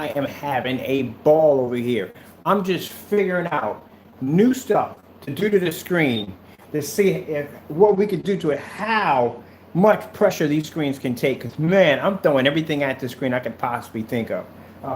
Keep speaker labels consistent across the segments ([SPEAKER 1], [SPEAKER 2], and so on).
[SPEAKER 1] I am having a ball over here. I'm just figuring out new stuff to do to the screen to see if what we can do to it, how much pressure these screens can take. Because man, I'm throwing everything at the screen I could possibly think of.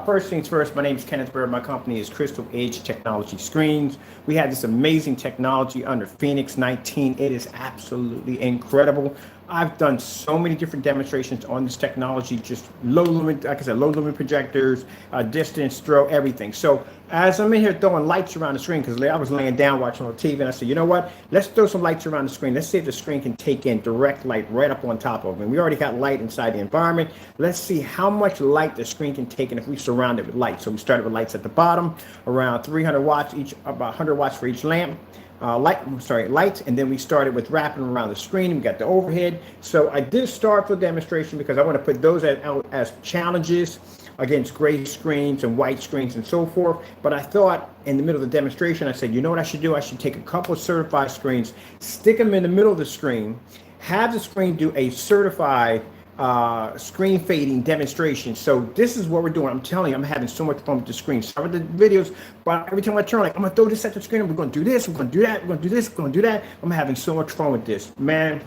[SPEAKER 1] First things first, my name is Kenneth Bird. My company is Crystal Edge Technology Screens. We have this amazing technology under Phoenix 19. It is absolutely incredible. I've done so many different demonstrations on this technology, just low lumen, like I said, low lumen projectors, distance, throw, everything. So as I'm in here throwing lights around the screen, because I was laying down watching on TV and I said, you know what, let's throw some lights around the screen. Let's see if the screen can take in direct light right up on top of it. And we already got light inside the environment. Let's see how much light the screen can take in if we surround it with light. So we started with lights at the bottom, around 300 watts each, about 100 watts for each lamp. Light, and then we started with wrapping around the screen. We got the overhead. So I did start for demonstration because I want to put those out as challenges against gray screens and white screens and so forth. But I thought in the middle of the demonstration, I said, you know what I should do? I should take a couple of certified screens, stick them in the middle of the screen, have the screen do a certified screen fading demonstration. So this is what we're doing. I'm telling you, I'm having so much fun with the screen. Some of the videos, but every time I turn, like, I'm gonna throw this at the screen, we're gonna do this, we're gonna do that, we're gonna do this, we're gonna do that. I'm having so much fun with this. Man,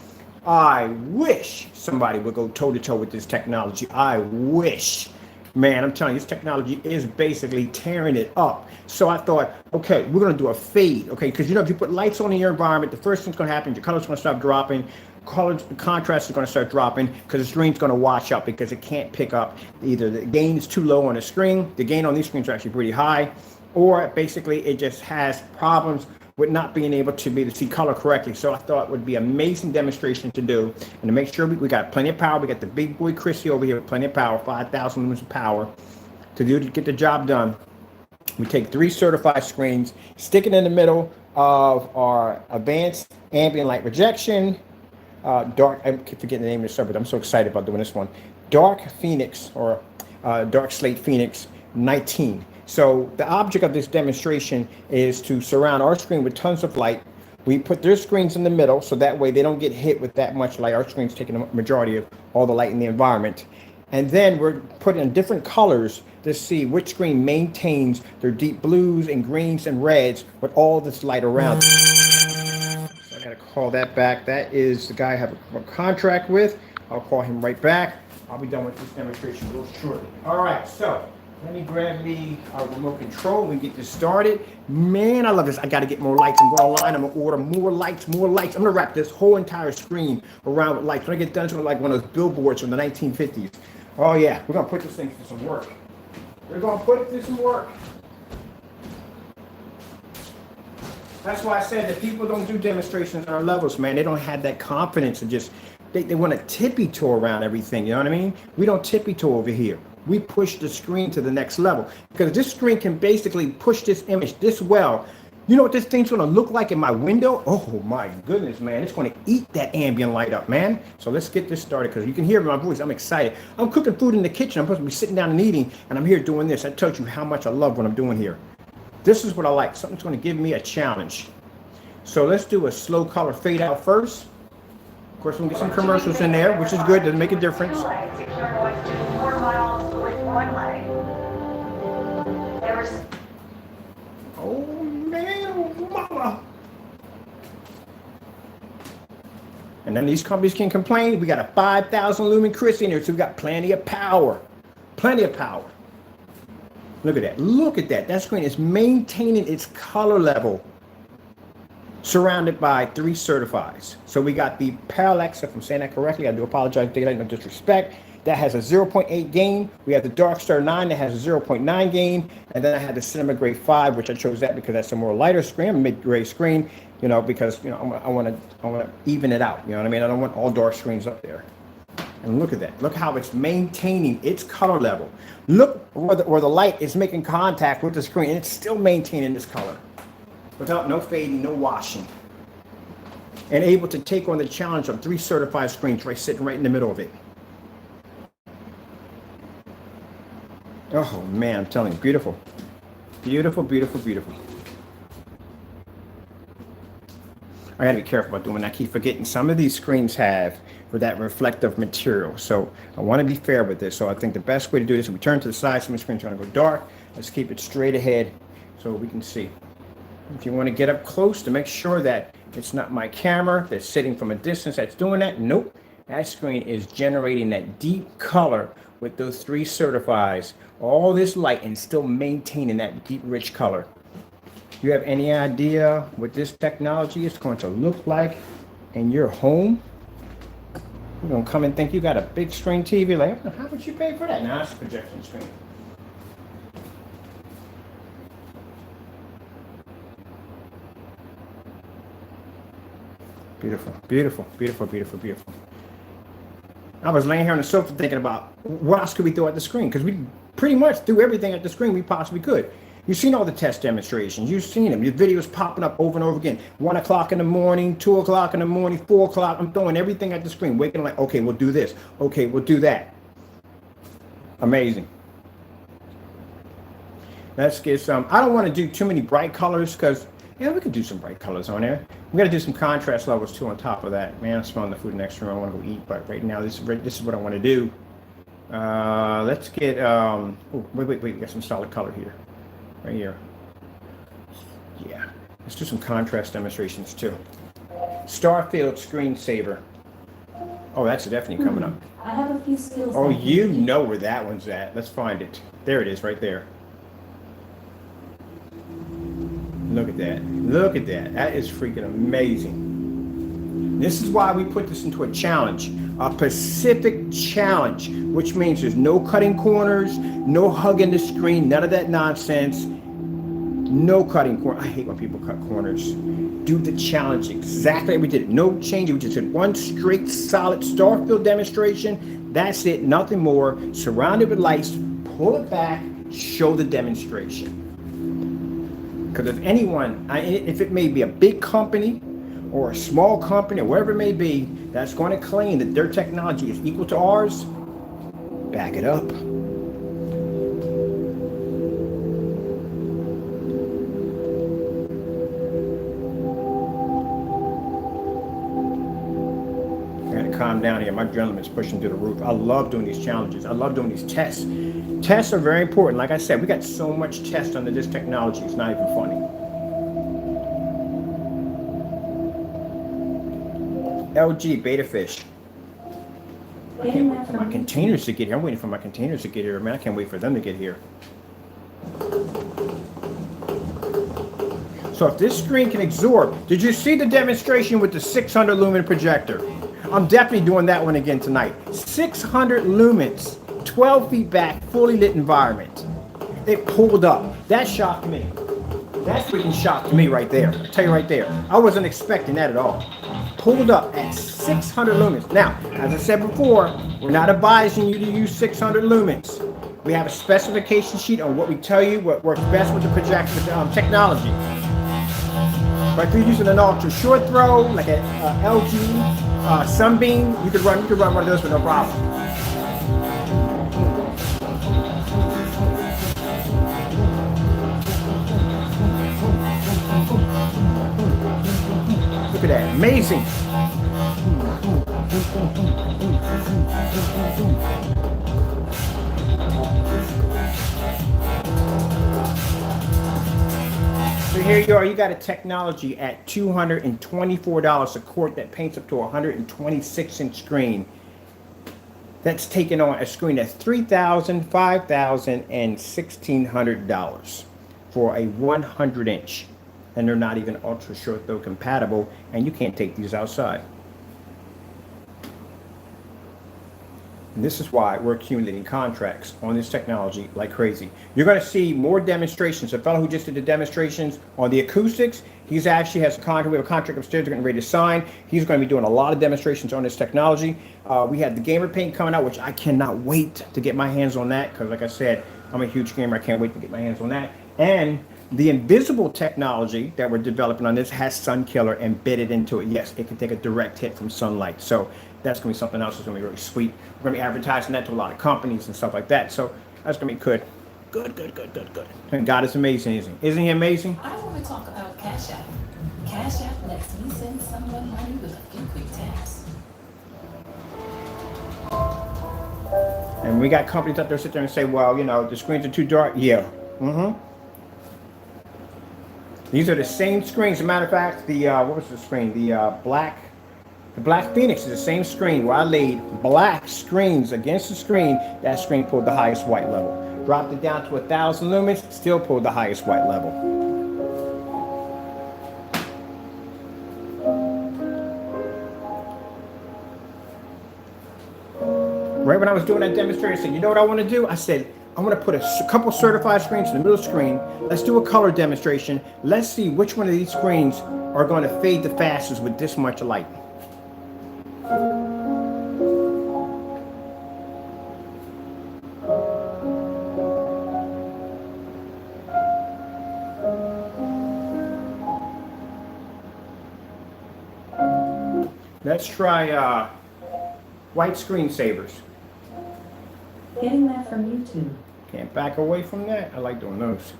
[SPEAKER 1] I wish somebody would go toe to toe with this technology. I wish. Man, I'm telling you, this technology is basically tearing it up. So I thought, okay, we're gonna do a fade, okay? Because you know, if you put lights on in your environment, the first thing's gonna happen, your color's gonna start dropping, contrast is going to start dropping because the screen's going to wash up because it can't pick up either the gain is too low on the screen, the gain on these screens are actually pretty high, or basically it just has problems with not being able to be able to see color correctly. So I thought it would be an amazing demonstration to do, and to make sure we got plenty of power. We got the big boy Chrissy over here with plenty of power, 5,000 lumens of power to get the job done. We take 3 certified screens, stick it in the middle of our advanced ambient light rejection, dark, I keep forgetting the name of the server, but I'm so excited about doing this one. Dark Phoenix, or Dark SLATE Phoenix 19. So the object of this demonstration is to surround our screen with tons of light. We put their screens in the middle, so that way they don't get hit with that much light. Our screen's taking the majority of all the light in the environment. And then we're putting in different colors to see which screen maintains their deep blues and greens and reds with all this light around it. I gotta call that back. That is the guy I have a contract with. I'll call him right back. I'll be done with this demonstration real shortly. All right, so let me grab me our remote control and get this started. Man, I love this. I gotta get more lights. I'm going online. I'm gonna order more lights, more lights. I'm gonna wrap this whole entire screen around with lights. When I get done, it's gonna like one of those billboards from the 1950s. Oh yeah, we're gonna put this thing through some work. We're gonna put it through some work. That's why I said that people don't do demonstrations on our levels, man. They don't have that confidence and just, they want to tippy-toe around everything, you know what I mean? We don't tippy-toe over here. We push the screen to the next level because this screen can basically push this image this well. You know what this thing's going to look like in my window? Oh my goodness, man. It's going to eat that ambient light up, man. So let's get this started because you can hear my voice. I'm excited. I'm cooking food in the kitchen. I'm supposed to be sitting down and eating, and I'm here doing this. I told you how much I love what I'm doing here. This is what I like. Something's going to give me a challenge. So let's do a slow color fade out first. Of course, we'll get some commercials in there, which is good. Doesn't make a difference. Oh, man, oh, mama. And then these companies can complain. We got a 5,000 lumen Chrissy in here, so we got plenty of power. Plenty of power. Look at that. Look at that. That screen is maintaining its color level, surrounded by 3 certifieds. So we got the Parallax, if I'm saying that correctly, I do apologize, no disrespect. That has a 0.8 gain. We have the Dark Star 9 that has a 0.9 gain. And then I had the Cinema Gray 5, which I chose that because that's a more lighter screen, mid-gray screen, you know, because, you know, I want to even it out. You know what I mean? I don't want all dark screens up there. And look at that. Look how it's maintaining its color level. Look where the light is making contact with the screen, and it's still maintaining this color without no fading, no washing. And able to take on the challenge of 3 certified screens sitting right in the middle of it. Oh man, I'm telling you, beautiful. Beautiful, beautiful, beautiful. I gotta be careful about doing that. I keep forgetting some of these screens have with that reflective material. So I want to be fair with this. So I think the best way to do this is we turn to the side, so my screen's trying to go dark. Let's keep it straight ahead so we can see. If you want to get up close to make sure that it's not my camera that's sitting from a distance that's doing that. Nope. That screen is generating that deep color with those 3 certifies. All this light and still maintaining that deep, rich color. Do you have any idea what this technology is going to look like in your home? You're going to come and think you got a big screen TV. Like, how much you pay for that? Now it's a projection screen. Beautiful, beautiful, beautiful, beautiful, beautiful. I was laying here on the sofa thinking about what else could we throw at the screen, because we pretty much threw everything at the screen we possibly could. You've seen all the test demonstrations. You've seen them. Your videos popping up over and over again. 1 o'clock in the morning, 2 o'clock in the morning, 4 o'clock. I'm throwing everything at the screen, waking up like, okay, we'll do this. Okay, we'll do that. Amazing. Let's get some. I don't want to do too many bright colors because, yeah, we could do some bright colors on there. We got to do some contrast levels too on top of that. Man, I'm smelling the food next room. I want to go eat, but right now this is what I want to do. Let's get. Oh, wait. We got some solid color here, right here. Yeah, let's do some contrast demonstrations too. Starfield screensaver. Oh, that's definitely coming up.
[SPEAKER 2] I have a few skills.
[SPEAKER 1] Oh, you know where that one's at. Let's find it. There it is, right there. Look at that. Look at that. That is freaking amazing. This is why we put this into a challenge, a Pacific challenge, which means there's no cutting corners, no hugging the screen, none of that nonsense. No cutting corners. I hate when people cut corners. Do the challenge exactly like we did. No change. We just did one straight, solid Starfield demonstration. That's it. Nothing more. Surrounded with lights. Pull it back. Show the demonstration. Because if anyone, if it may be a big company or a small company or whatever it may be, that's going to claim that their technology is equal to ours, back it up. I gotta calm down here. My adrenaline's pushing through the roof. I love doing these challenges. I love doing these tests. Tests are very important. Like I said, we got so much test under this technology, it's not even funny. LG Beta Fish. I can't wait for my containers to get here. I'm waiting for my containers to get here. Man, I can't wait for them to get here. So if this screen can absorb, did you see the demonstration with the 600 lumen projector? I'm definitely doing that one again tonight. 600 lumens. 12 feet back, fully lit environment. It pulled up. That shocked me. That freaking shocked me right there. I'll tell you right there. I wasn't expecting that at all. Pulled up at 600 lumens. Now, as I said before, we're not advising you to use 600 lumens. We have a specification sheet on what we tell you, what works best with the projector technology. But if you're using an ultra short throw, like a LG Sunbeam, you could run one of those with no problem. Look at that, amazing. So here you are, you got a technology at $224 a quart that paints up to a 126-inch screen. That's taking on a screen that's $3,000, $5,000, and $1,600 for a 100-inch. And they're not even ultra short throw compatible, and you can't take these outside. And this is why we're accumulating contracts on this technology like crazy. You're going to see more demonstrations. The fellow who just did the demonstrations on the acoustics, he's actually has a contract. We have a contract upstairs. They're getting ready to sign. He's going to be doing a lot of demonstrations on this technology. We have the gamer paint coming out, which I cannot wait to get my hands on that, because like I said, I'm a huge gamer. I can't wait to get my hands on that. And the invisible technology that we're developing on this has sun killer embedded into it. Yes, it can take a direct hit from sunlight. So that's going to be something else that's going to be really sweet. We're going to be advertising that to a lot of companies and stuff like that. So that's going to be good. Good. And God is amazing, isn't he amazing?
[SPEAKER 2] I want to talk about Cash App. Cash App lets me send someone money with a few quick taps.
[SPEAKER 1] And we got companies out there sit there and say, well, you know, the screens are too dark. Yeah. These are the same screens. As a matter of fact, the what was the screen? The Black Phoenix is the same screen where I laid black screens against the screen. That screen pulled the highest white level. Dropped it down to 1,000 lumens, still pulled the highest white level. Right when I was doing that demonstration, I said, you know what I want to do? I said, I want to put a couple certified screens in the middle screen. Let's do a color demonstration. Let's see which one of these screens are going to fade the fastest with this much light. Let's try white screensavers.
[SPEAKER 2] Getting that from YouTube.
[SPEAKER 1] Can't back away from that. I like doing those.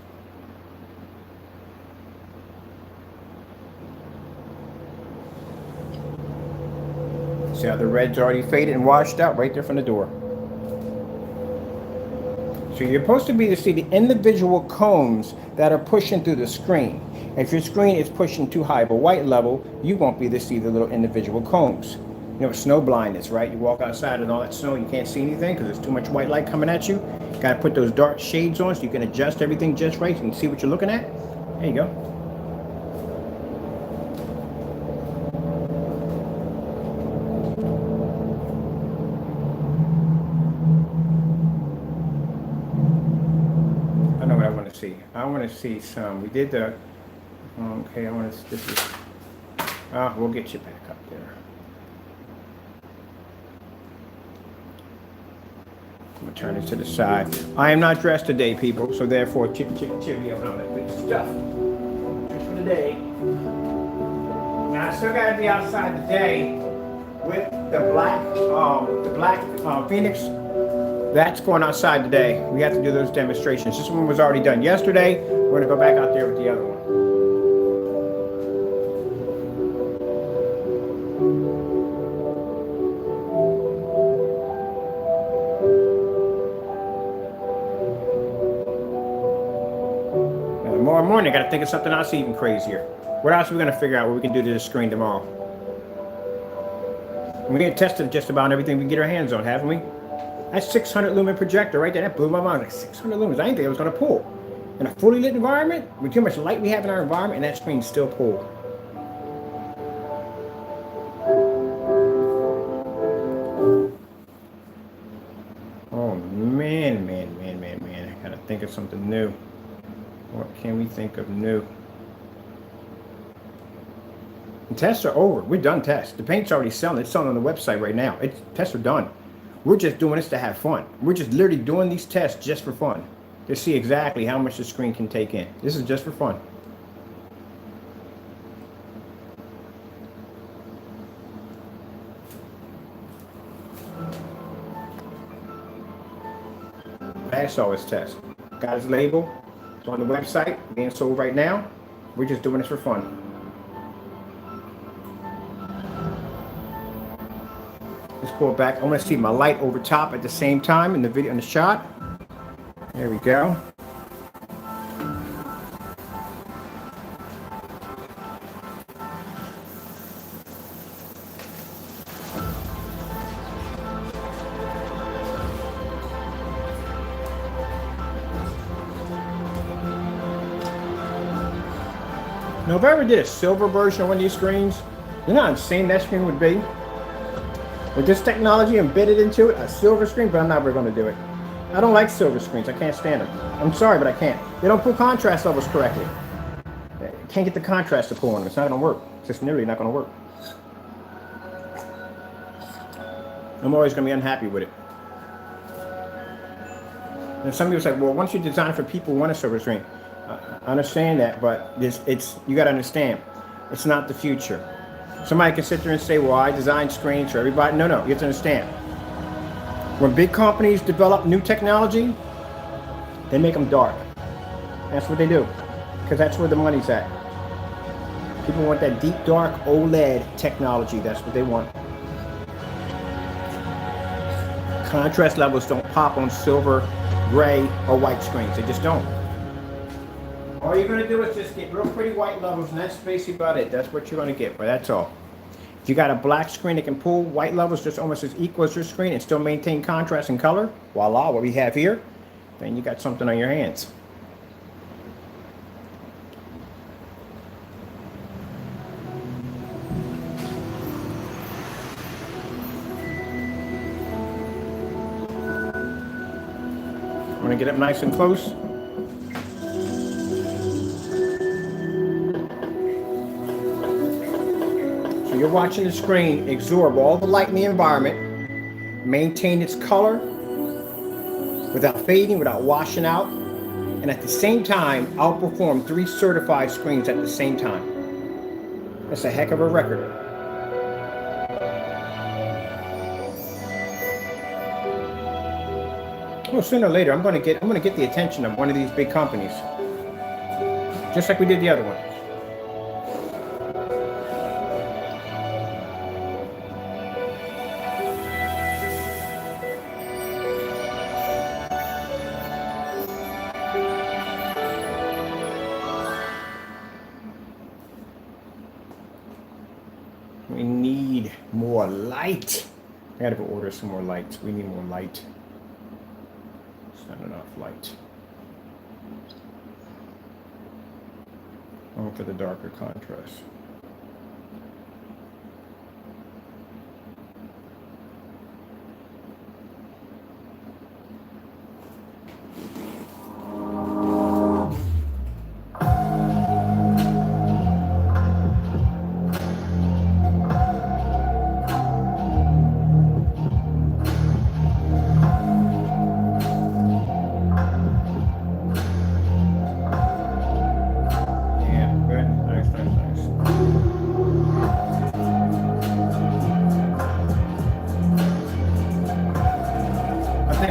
[SPEAKER 1] See how the red's already faded and washed out right there from the door. So you're supposed to be to see the individual cones that are pushing through the screen. If your screen is pushing too high of a white level, you won't be able to see the little individual cones. You know, snow blindness, right? You walk outside and all that snow, you can't see anything because there's too much white light coming at you. You gotta put those dark shades on so you can adjust everything just right so you can see what you're looking at. There you go. I know what I want to see. I want to see some. We did the. Okay, I want to. This is. We'll get you back up there. I'm gonna turn it to the side. I am not dressed today, people, so therefore chivvy up on that good stuff. Just for the day. Now I still gotta be outside today with the black Phoenix. That's going outside today. We have to do those demonstrations. This one was already done yesterday. We're gonna go back out there with the other one. Tomorrow morning, I gotta think of something else even crazier. What else are we gonna figure out what we can do to this screen tomorrow? We're gonna test it just about everything we can get our hands on, haven't we? That's 600 lumen projector right there. That blew my mind. Like 600 lumens. I didn't think it was gonna pull. In a fully lit environment, with too much light we have in our environment, and that screen still pulled. Oh man. I gotta think of something new. What can we think of new? And tests are over. We're done tests. The paint's already selling. It's selling on the website right now. Tests are done. We're just doing this to have fun. We're just literally doing these tests just for fun. To see exactly how much the screen can take in. This is just for fun. Pass all his tests. Got his label. It's on the website, being sold right now. We're just doing this for fun. Let's pull it back. I want to see my light over top at the same time in the video, in the shot. There we go. Now, if I ever did a silver version of one of these screens, you know how insane that screen would be? With this technology embedded into it, a silver screen, but I'm never going to do it. I don't like silver screens. I can't stand them. I'm sorry, but I can't. They don't pull contrast levels correctly. I can't get the contrast to pull on them. It's not going to work. It's just nearly not going to work. I'm always going to be unhappy with it. And some people say, well, once you design for people who want a silver screen, I understand that, but you got to understand, it's not the future. Somebody can sit there and say, well, I designed screens for everybody. No, you have to understand. When big companies develop new technology, they make them dark. That's what they do, because that's where the money's at. People want that deep, dark OLED technology. That's what they want. Contrast levels don't pop on silver, gray, or white screens. They just don't. All you're gonna do is just get real pretty white levels, and that's basically about it. That's what you're gonna get, but that's all. If you got a black screen that can pull white levels just almost as equal as your screen and still maintain contrast and color, voila, what we have here, then you got something on your hands. I'm gonna get up nice and close. So you're watching the screen absorb all the light in the environment, maintain its color without fading, without washing out, and at the same time outperform 3 certified screens at the same time. That's a heck of a record. Well, sooner or later, I'm gonna get the attention of one of these big companies, just like we did the other one. We need more light. I gotta go order some more lights. We need more light. It's not enough light. I went for the darker contrast.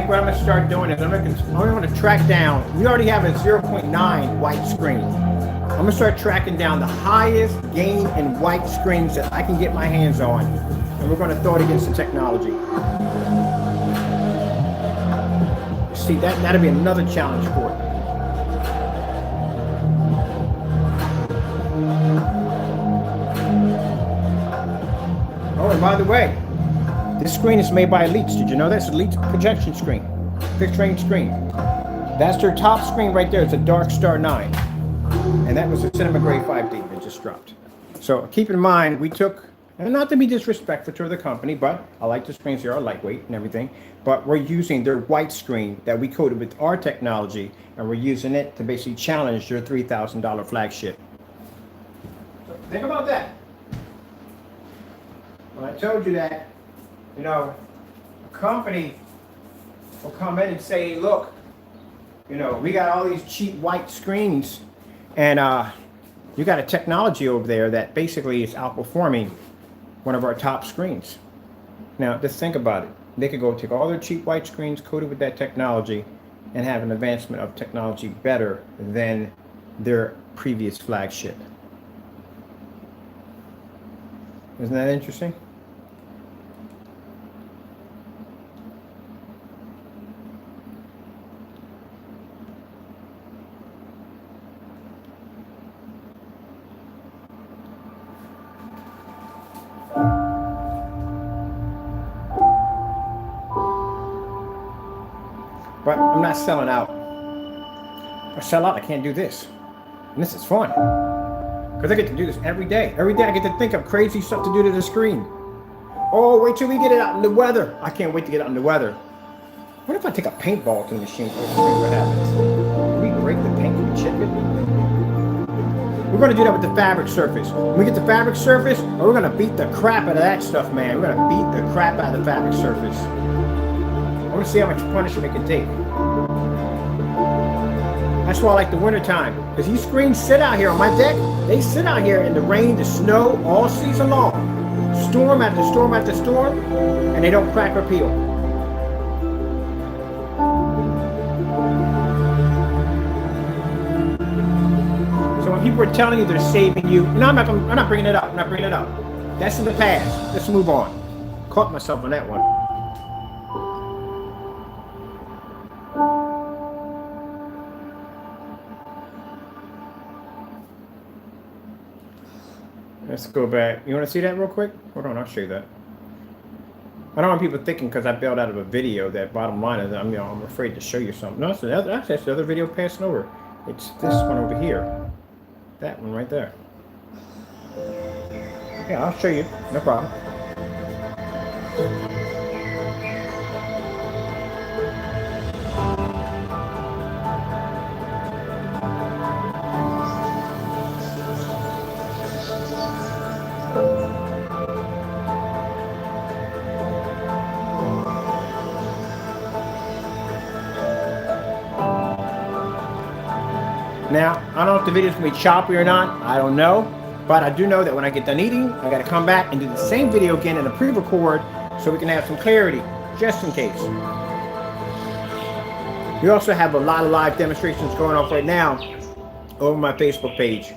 [SPEAKER 1] What I'm going to start doing is I'm going to track down. We already have a 0.9 white screen. I'm going to start tracking down the highest gain in white screens that I can get my hands on, and we're going to throw it against the technology. See, that'll be another challenge for it. Oh, and by the way, this screen is made by Elite. Did you know that's Elite projection screen, fixed range screen. That's their top screen right there. It's a Dark Star 9, and that was a Cinema Grade 5D that just dropped. So keep in mind, we took, and not to be disrespectful to the company, but I like the screens. They are lightweight and everything, but we're using their white screen that we coated with our technology, and we're using it to basically challenge their $3,000 flagship. So think about that. When I told you that, you know, a company will come in and say, look, you know, we got all these cheap white screens, and you got a technology over there that basically is outperforming one of our top screens. Now, just think about it. They could go take all their cheap white screens coated with that technology and have an advancement of technology better than their previous flagship. Isn't that interesting? But I'm not selling out. If I sell out, I can't do this. And this is fun. Because I get to do this every day. Every day I get to think of crazy stuff to do to the screen. Oh, wait till we get it out in the weather. I can't wait to get out in the weather. What if I take a paintball to the machine? What happens? Do we break the paint? Can we chip it? We're going to do that with the fabric surface. When we get the fabric surface, we're going to beat the crap out of that stuff, man. We're going to beat the crap out of the fabric surface. I want to see how much punishment it can take. That's why I like the wintertime. Because these screens sit out here on my deck. They sit out here in the rain, the snow, all season long. Storm after storm after storm. And they don't crack or peel. So when people are telling you they're saving you, no, I'm not bringing it up. I'm not bringing it up. That's in the past. Let's move on. Caught myself on that one. Let's go back. You want to see that real quick? Hold on, I'll show you that. I don't want people thinking because I bailed out of a video that bottom line is, I'm afraid to show you something. No, that's the other video passing over. It's this one over here. That one right there. Yeah, I'll show you. No problem. Now, I don't know if the video's gonna be choppy or not, I don't know, but I do know that when I get done eating, I gotta come back and do the same video again in a pre-record so we can have some clarity, just in case. We also have a lot of live demonstrations going on right now over my Facebook page.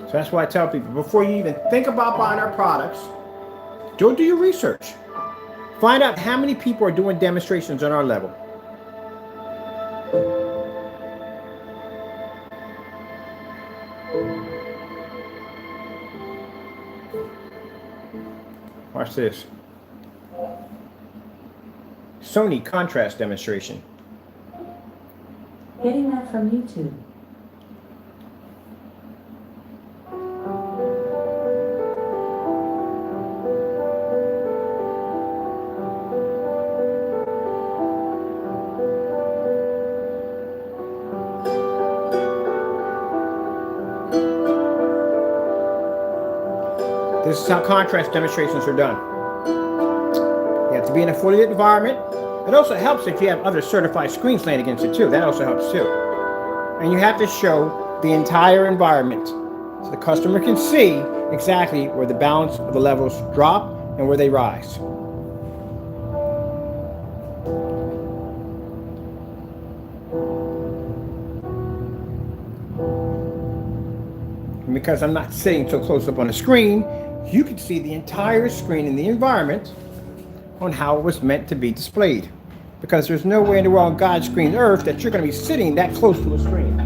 [SPEAKER 1] So that's why I tell people, before you even think about buying our products, do your research. Find out how many people are doing demonstrations on our level. Watch this. Sony contrast demonstration.
[SPEAKER 2] Getting that from YouTube.
[SPEAKER 1] This is how contrast demonstrations are done. You have to be in a fully lit environment. It also helps if you have other certified screens laying against it too. That also helps too. And you have to show the entire environment so the customer can see exactly where the balance of the levels drop and where they rise. And because I'm not sitting so close up on the screen, you can see the entire screen in the environment on how it was meant to be displayed. Because there's nowhere in the world on God's green earth that you're going to be sitting that close to a screen.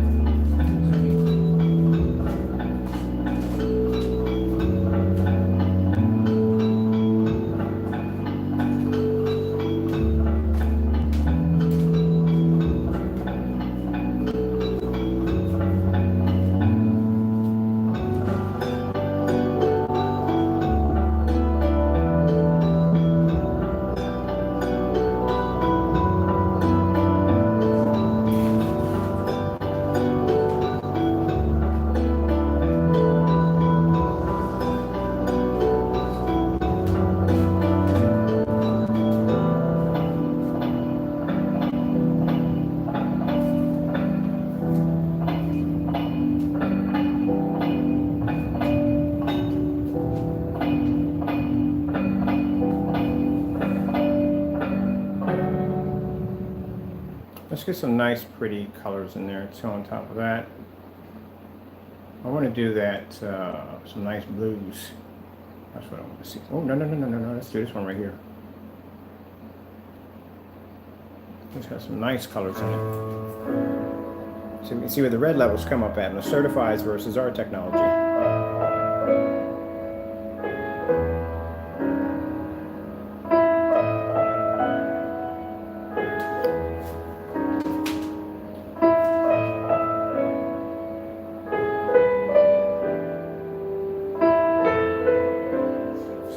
[SPEAKER 1] Let's get some nice pretty colors in there too on top of that. I want to do that, some nice blues. That's what I want to see. Oh, no. Let's do this one right here. It's got some nice colors in it. So we can see where the red levels come up at in the certifieds versus our technology.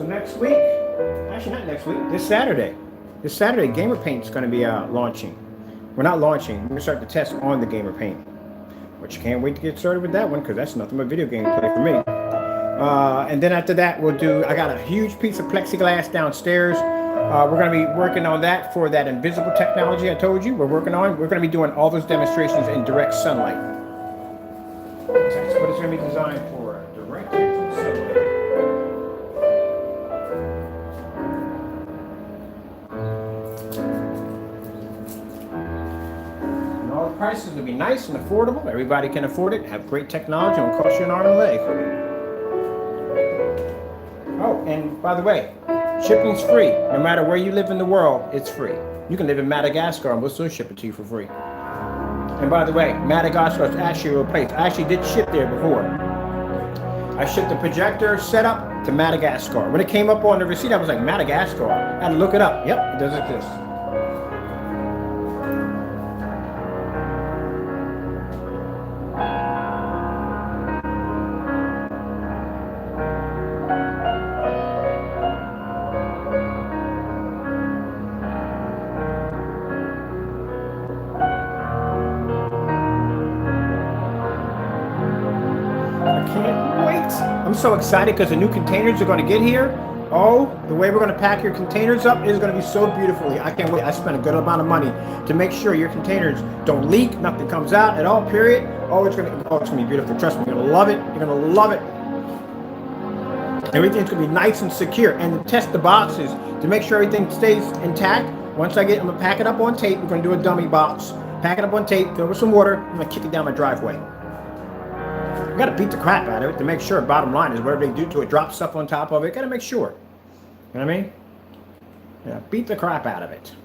[SPEAKER 1] Next week, actually not next week, this Saturday, Gamer Paint is going to be launching. We're not launching, we're going to start the test on the Gamer Paint. But you can't wait to get started with that one because that's nothing but video game play for me. And then after that, I got a huge piece of plexiglass downstairs. We're going to be working on that for that invisible technology I told you we're working on. We're going to be doing all those demonstrations in direct sunlight. That's what it's going to be designed for, direct sunlight. Prices will be nice and affordable. Everybody can afford it. Have great technology. It won't cost you an arm and a leg. Oh, and by the way, Shipping's free. No matter where you live in the world, it's free. You can live in Madagascar and we'll still ship it to you for free. And by the way, Madagascar is actually a real place. I actually did ship there before. I shipped the projector setup to Madagascar. When it came up on the receipt, I was like, Madagascar? I had to look it up. Yep, it does exist. I'm so excited because the new containers are going to get here. Oh, the way we're going to pack your containers up is going to be so beautifully. I can't wait. I spent a good amount of money to make sure your containers don't leak, nothing comes out at all, period. Oh, it's going to be beautiful. Trust me, you're going to love it. You're going to love it. Everything's going to be nice and secure. And to test the boxes to make sure everything stays intact. Once I'm going to pack it up on tape. We're going to do a dummy box. Pack it up on tape, fill it with some water. I'm going to kick it down my driveway. You gotta beat the crap out of it to make sure. Bottom line is whatever they do to it, drop stuff on top of it. Gotta make sure. You know what I mean? Yeah, beat the crap out of it.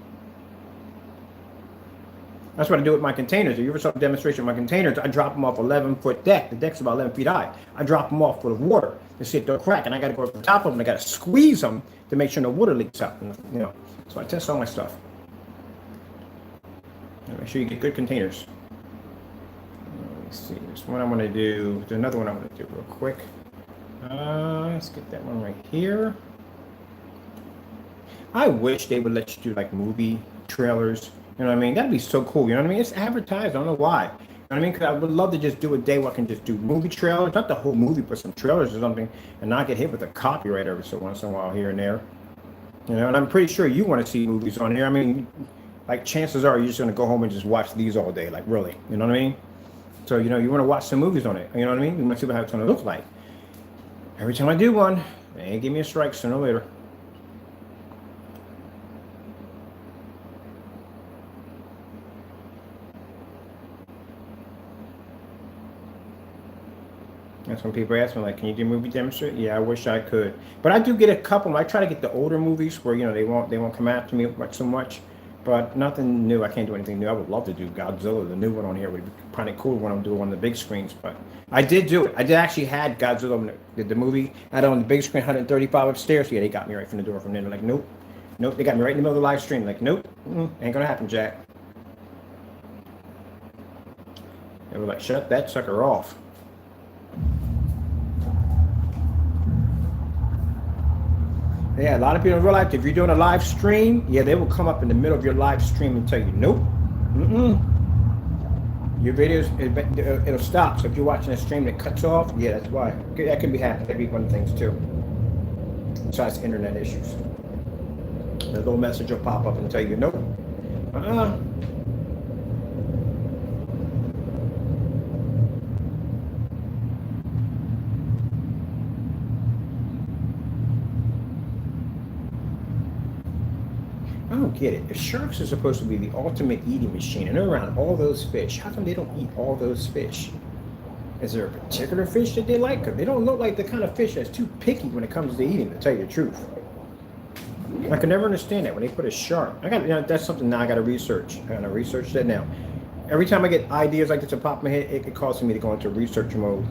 [SPEAKER 1] That's what I do with my containers. If you ever saw a demonstration of my containers, I drop them off 11-foot deck. The deck's about 11 feet high. I drop them off full of water to see if they'll crack, and I gotta go up the top of them. I gotta squeeze them to make sure no water leaks out. You know, so I test all my stuff. Make sure you get good containers. See, there's one I want to do. There's another one I want to do real quick. Let's get that one right here. I wish they would let you do like movie trailers. You know what I mean? That'd be so cool. You know what I mean? It's advertised. I don't know why. You know what I mean? Because I would love to just do a day where I can just do movie trailers, not the whole movie, but some trailers or something, and not get hit with a copyright every so once in a while here and there. You know, and I'm pretty sure you want to see movies on here. I mean, like chances are you're just gonna go home and just watch these all day. Like really, you know what I mean? So, you know, you want to watch some movies on it. You know what I mean? You want to see how it's going to look like. Every time I do one, they give me a strike sooner or later. That's when people ask me, like, can you do movie demonstration? Yeah, I wish I could. But I do get a couple. I try to get the older movies where, you know, they won't come after me so much. But nothing new. I can't do anything new. I would love to do Godzilla, the new one on here. Would be kind of cool when I'm doing one of the big screens. But I did do it. I did actually had Godzilla when did the movie. I had it on the big screen, 135 upstairs. Yeah, they got me right from the door from there. They're like, nope. Nope. They got me right in the middle of the live stream. Like, nope. Ain't going to happen, Jack. They were like, shut that sucker off. Yeah, a lot of people don't realize if you're doing a live stream, yeah, they will come up in the middle of your live stream and tell you, nope, your videos, it'll stop. So if you're watching a stream that cuts off, yeah, that's why. That could be happening. That'd be one of the things too. Besides internet issues. The little message will pop up and tell you, nope. I don't get it. If sharks are supposed to be the ultimate eating machine and they're around all those fish, how come they don't eat all those fish? Is there a particular fish that they like? Because they don't look like the kind of fish that's too picky when it comes to eating, to tell you the truth. I can never understand that when they put a shark. That's something now I got to research. I got to research that now. Every time I get ideas like this to pop in my head, it causes me to go into research mode.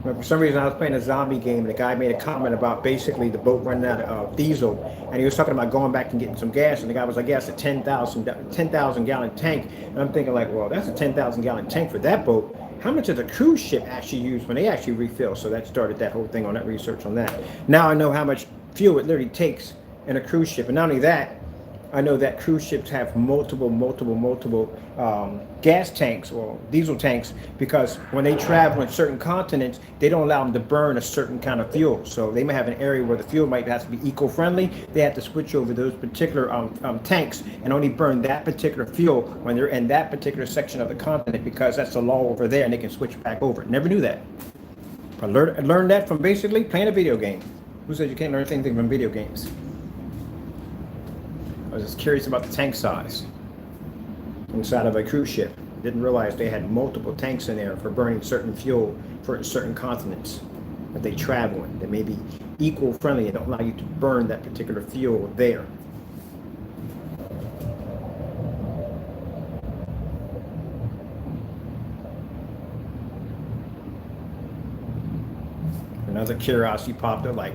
[SPEAKER 1] But for some reason, I was playing a zombie game, and the guy made a comment about basically the boat running out of diesel, and he was talking about going back and getting some gas, and the guy was like, yeah, it's a 10,000 gallon tank. And I'm thinking like, well, that's a 10,000 gallon tank for that boat. How much does a cruise ship actually use when they actually refill? So that started that whole thing on that research on that. Now I know how much fuel it literally takes in a cruise ship, and not only that, I know that cruise ships have multiple gas tanks or diesel tanks, because when they travel in certain continents, they don't allow them to burn a certain kind of fuel. So they may have an area where the fuel might have to be eco-friendly. They have to switch over those particular tanks and only burn that particular fuel when they're in that particular section of the continent, because that's the law over there, and they can switch back over. Never knew that. I learned that from basically playing a video game. Who says you can't learn anything from video games? I was just curious about the tank size inside of a cruise ship. Didn't realize they had multiple tanks in there for burning certain fuel for certain continents. that they travel in that may be eco-friendly and don't allow you to burn that particular fuel there. Another curiosity popped up, like,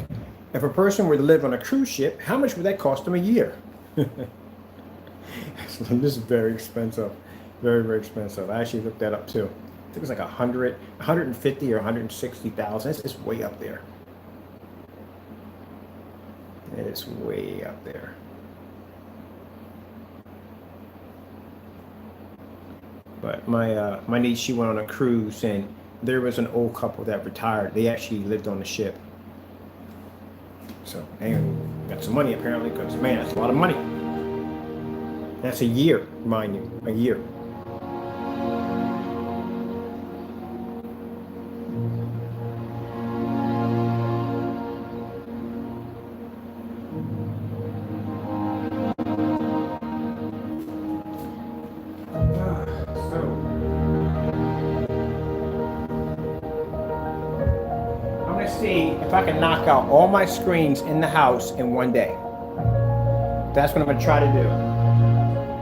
[SPEAKER 1] if a person were to live on a cruise ship, how much would that cost them a year? This is very expensive. Very, very expensive. I actually looked that up too. I think it was like 150 or 160,000. It's way up there. It is way up there. But my niece, she went on a cruise, and there was an old couple that retired. They actually lived on the ship. So they got some money apparently, because man, that's a lot of money. That's a year, mind you, a year. See if I can knock out all my screens in the house in one day. That's what I'm going to try to do.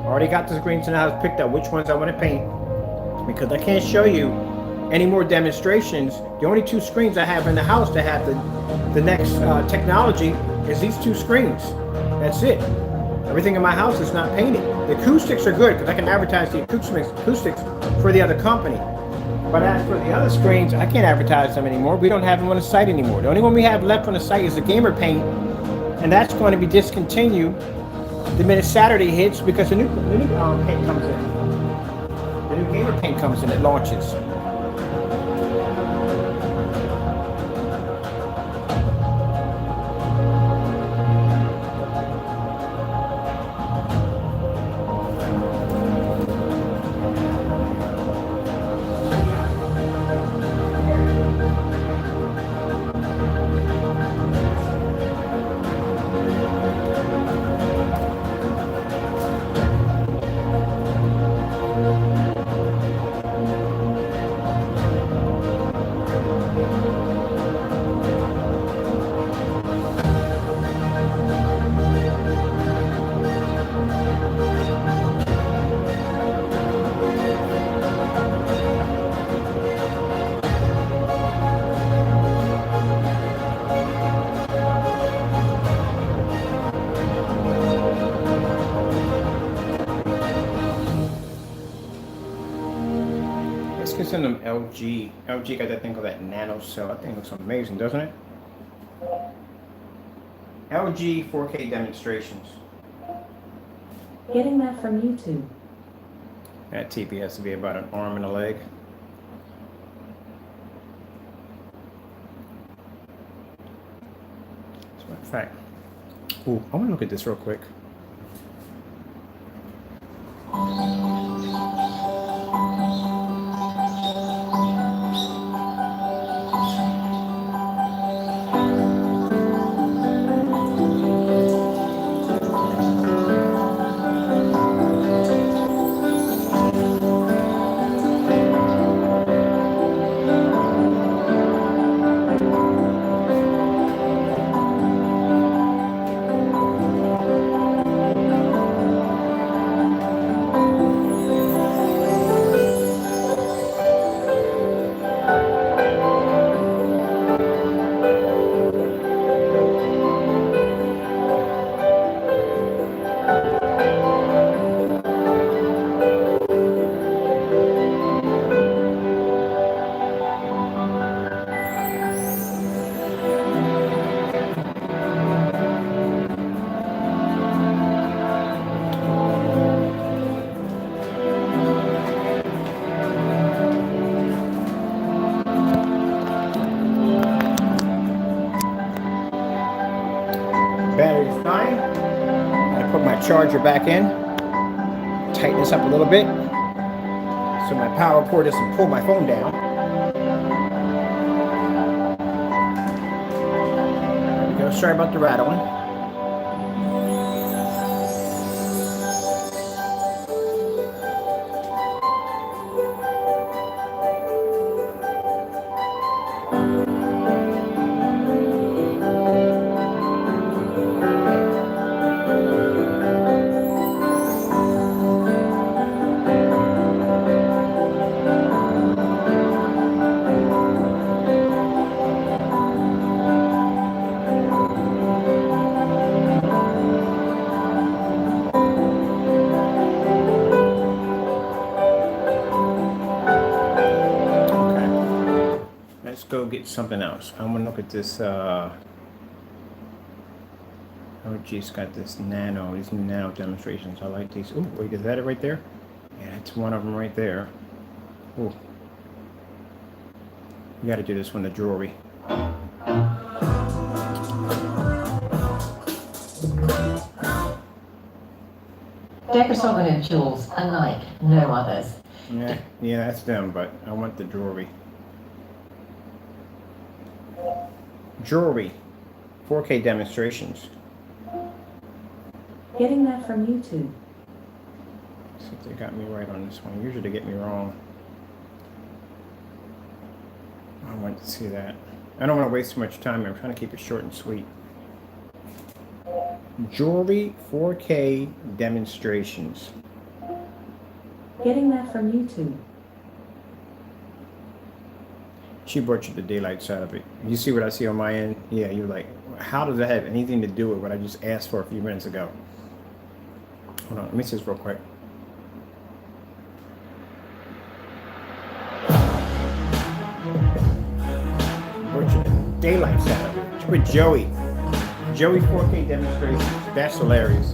[SPEAKER 1] Already got the screens in the house picked up, which ones I want to paint, because I can't show you any more demonstrations. The only two screens I have in the house that have the next technology is these two screens. That's it. Everything in my house is not painted. The acoustics are good because I can advertise the acoustics for the other company. But as for the other screens, I can't advertise them anymore. We don't have them on the site anymore. The only one we have left on the site is the gamer paint, and that's going to be discontinued the minute Saturday hits, because the new paint comes in. The new gamer paint comes in. It launches. Let's get some LG. LG got that thing called that nano cell. That thing looks amazing, doesn't it? LG 4K demonstrations.
[SPEAKER 2] Getting that from YouTube.
[SPEAKER 1] That TV has to be about an arm and a leg. As a matter of fact, ooh, I want to look at this real quick. Battery's fine. I put my charger back in. Tighten this up a little bit so my power cord doesn't pull my phone down. There we go. Sorry about the rattling. at something else. I'm gonna look at this. Oh, geez, got this nano. These new nano demonstrations. I like these. Ooh, wait, is that it right there? Yeah, that's one of them right there. Ooh. You got to do this one, the jewelry.
[SPEAKER 3] Decorative and jewels unlike no others.
[SPEAKER 1] Yeah, that's them, but I want the jewelry. Jewelry, 4K demonstrations.
[SPEAKER 2] Getting that from YouTube.
[SPEAKER 1] See if they got me right on this one. Usually they get me wrong. I want to see that. I don't want to waste too much time. I'm trying to keep it short and sweet. Jewelry 4K demonstrations.
[SPEAKER 2] Getting that from YouTube.
[SPEAKER 1] She butchered the daylights out of it. You see what I see on my end? Yeah, you're like, how does that have anything to do with what I just asked for a few minutes ago? Hold on, let me see this real quick. Butchered the daylights out of it. She put Joey 4K demonstrations. That's hilarious.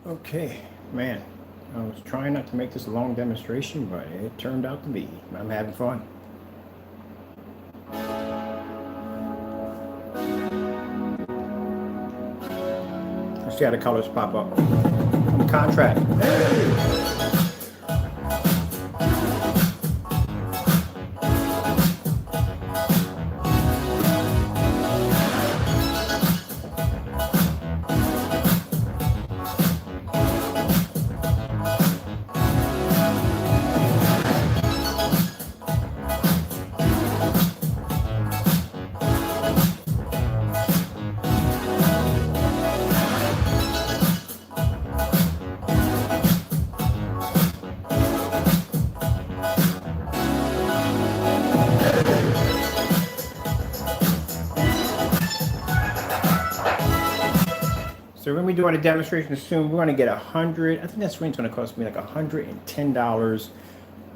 [SPEAKER 1] Okay, man, I was trying not to make this a long demonstration, but it turned out to be. I'm having fun. Let's see how the colors pop up. Contract. So when we do a demonstration soon, we're going to get 100. I think that screen's going to cost me like $110. It's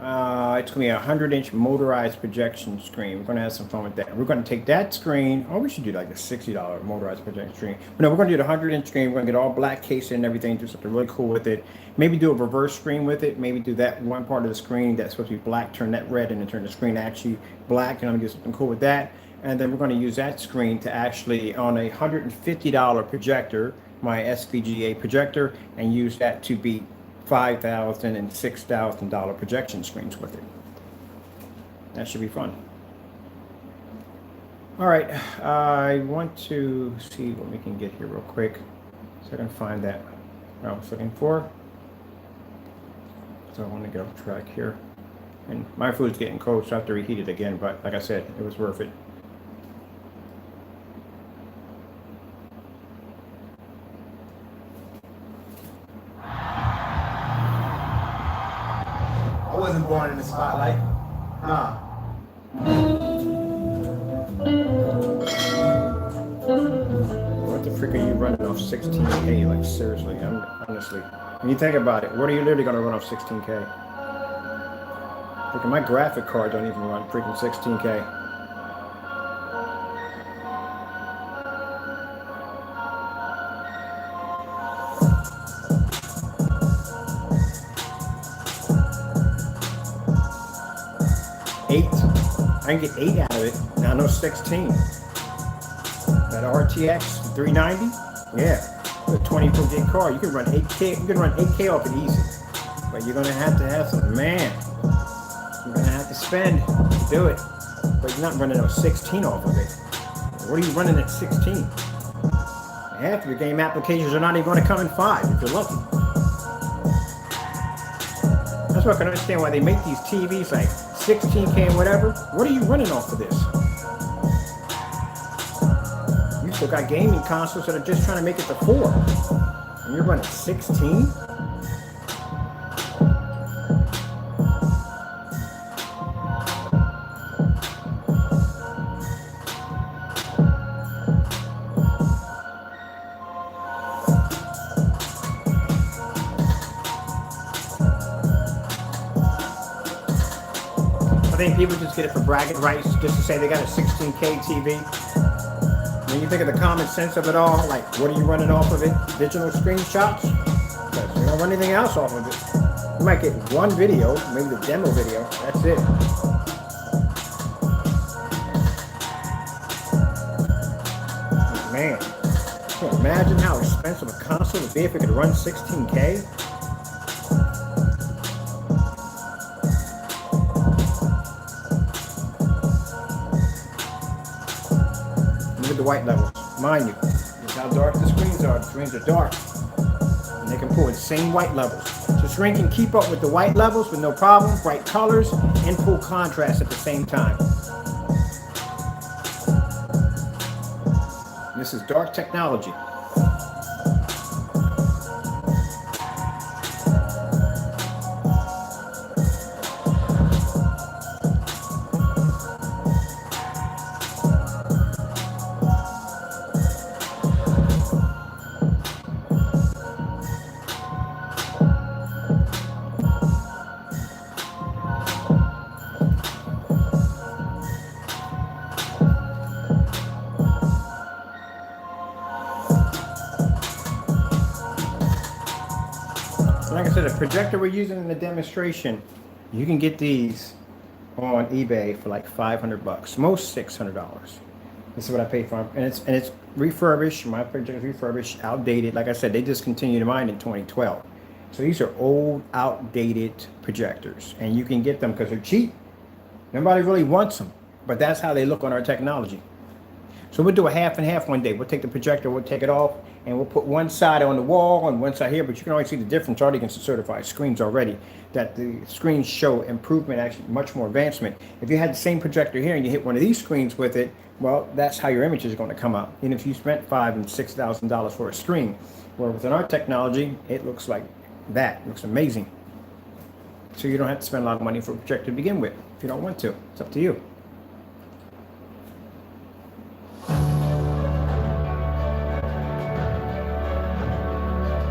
[SPEAKER 1] going to be a 100-inch motorized projection screen. We're going to have some fun with that. We're going to take that screen. Oh, we should do like a $60 motorized projection screen. But no, we're going to do the 100-inch screen. We're going to get all black case and everything. Do something really cool with it. Maybe do a reverse screen with it. Maybe do that one part of the screen that's supposed to be black, turn that red, and then turn the screen actually black. And I'm going to do something cool with that. And then we're going to use that screen to actually on a $150 projector, my SVGA projector, and use that to beat $5,000 and $6,000 projection screens with it. That should be fun. All right, I want to see what we can get here real quick, so I can find that I was looking for. So I want to go track here, and my food's getting cold, so I have to reheat it again. But like I said, it was worth it.
[SPEAKER 4] I wasn't born in the spotlight. Nah.
[SPEAKER 1] What the frick are you running off 16K? Like seriously, honestly. When you think about it, what are you literally gonna run off 16K? Look, my graphic card don't even run freaking 16K. I can get 8 out of it. Now I know 16. That RTX 390? Yeah. a 24 gig card. You can run 8K. You can run 8K off it easy. But you're gonna have to have some, man. You're gonna have to spend to do it. But you're not running a 16 off of it. What are you running at 16? Half of your game applications are not even going to come in 5 if you're lucky. That's why I can understand why they make these TVs like 16K and whatever. What are you running off of this? You still got gaming consoles that are just trying to make it to 4. And you're running 16? I think people just get it for bragging rights, just to say they got a 16K TV. When you think of the common sense of it all, like what are you running off of it? Digital screenshots? Because you don't run anything else off of it. You might get one video, maybe the demo video, that's it. Man, can you imagine how expensive a console would be if it could run 16K? The white levels, mind you, this is how dark the screens are. The screens are dark, and they can pull the same white levels. So the screen can keep up with the white levels with no problem, bright colors, and full contrast at the same time. This is dark technology. Like I said, the projector we're using in the demonstration, you can get these on eBay for like $500, most $600. This is what I paid for them, and it's refurbished. My projector is refurbished, outdated. Like I said, they discontinued mine in 2012. So these are old, outdated projectors, and you can get them because they're cheap. Nobody really wants them, but that's how they look on our technology. So we'll do a half and half one day. We'll take the projector, we'll take it off, and we'll put one side on the wall and one side here, but you can already see the difference already against the certified screens already, that the screens show improvement, actually much more advancement. If you had the same projector here and you hit one of these screens with it, well, that's how your image is going to come out. And if you spent $5,000 and $6,000 for a screen, where within our technology, it looks like that. It looks amazing. So you don't have to spend a lot of money for a projector to begin with, if you don't want to. It's up to you.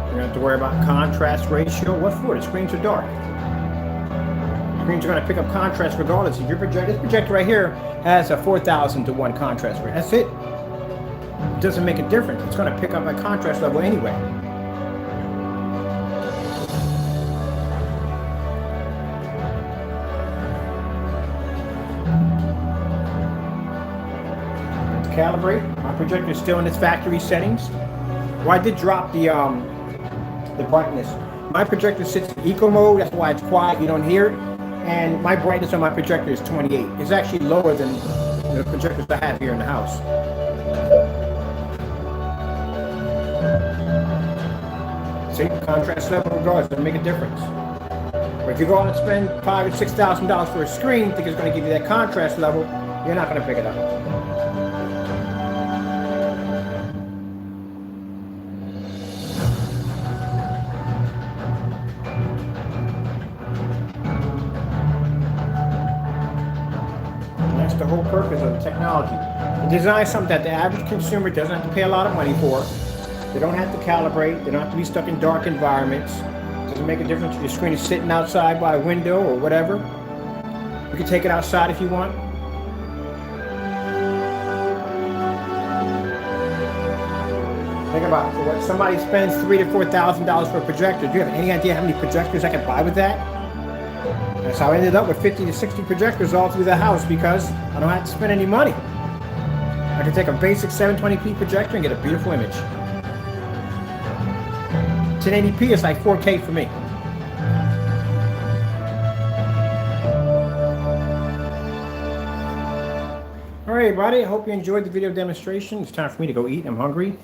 [SPEAKER 1] You don't have to worry about contrast ratio. What for? The screens are dark. The screens are going to pick up contrast regardless. If your projector, this projector right here has a 4,000 to 1 contrast rate. That's it. It doesn't make a difference. It's going to pick up a contrast level anyway. To calibrate, my projector is still in its factory settings. Well, I did drop the brightness. My projector sits in eco mode, that's why it's quiet, you don't hear it. And my brightness on my projector is 28. It's actually lower than the projectors I have here in the house. See, contrast level regardless, doesn't make a difference. But if you go out and spend $5,000 or $6,000 for a screen, think it's going to give you that contrast level, you're not going to pick it up. The whole purpose of the technology. To design something that the average consumer doesn't have to pay a lot of money for. They don't have to calibrate. They don't have to be stuck in dark environments. It doesn't make a difference if your screen is sitting outside by a window or whatever. You can take it outside if you want. Think about it. For what somebody spends $3,000 to $4,000 for a projector. Do you have any idea how many projectors I can buy with that? That's how I ended up with 50 to 60 projectors all through the house, because I don't have to spend any money. I can take a basic 720p projector and get a beautiful image. 1080p is like 4K for me. All right, everybody, I hope you enjoyed the video demonstration. It's time for me to go eat. I'm hungry.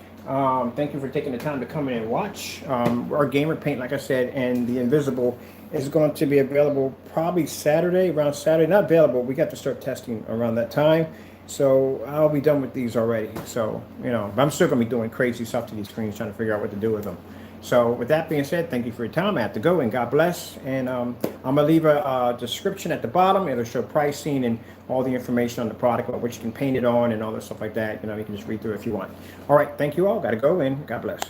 [SPEAKER 1] Thank you for taking the time to come in and watch. Our gamer paint, like I said, and the invisible is going to be available probably Saturday, around Saturday. Not available. We got to start testing around that time. So I'll be done with these already. So, you know, but I'm still going to be doing crazy stuff to these screens, trying to figure out what to do with them. So with that being said, thank you for your time. I have to go, and God bless. And I'm going to leave a description at the bottom. It'll show pricing and all the information on the product, what you can paint it on and all that stuff like that. You know, you can just read through it if you want. All right. Thank you all. Got to go, and God bless.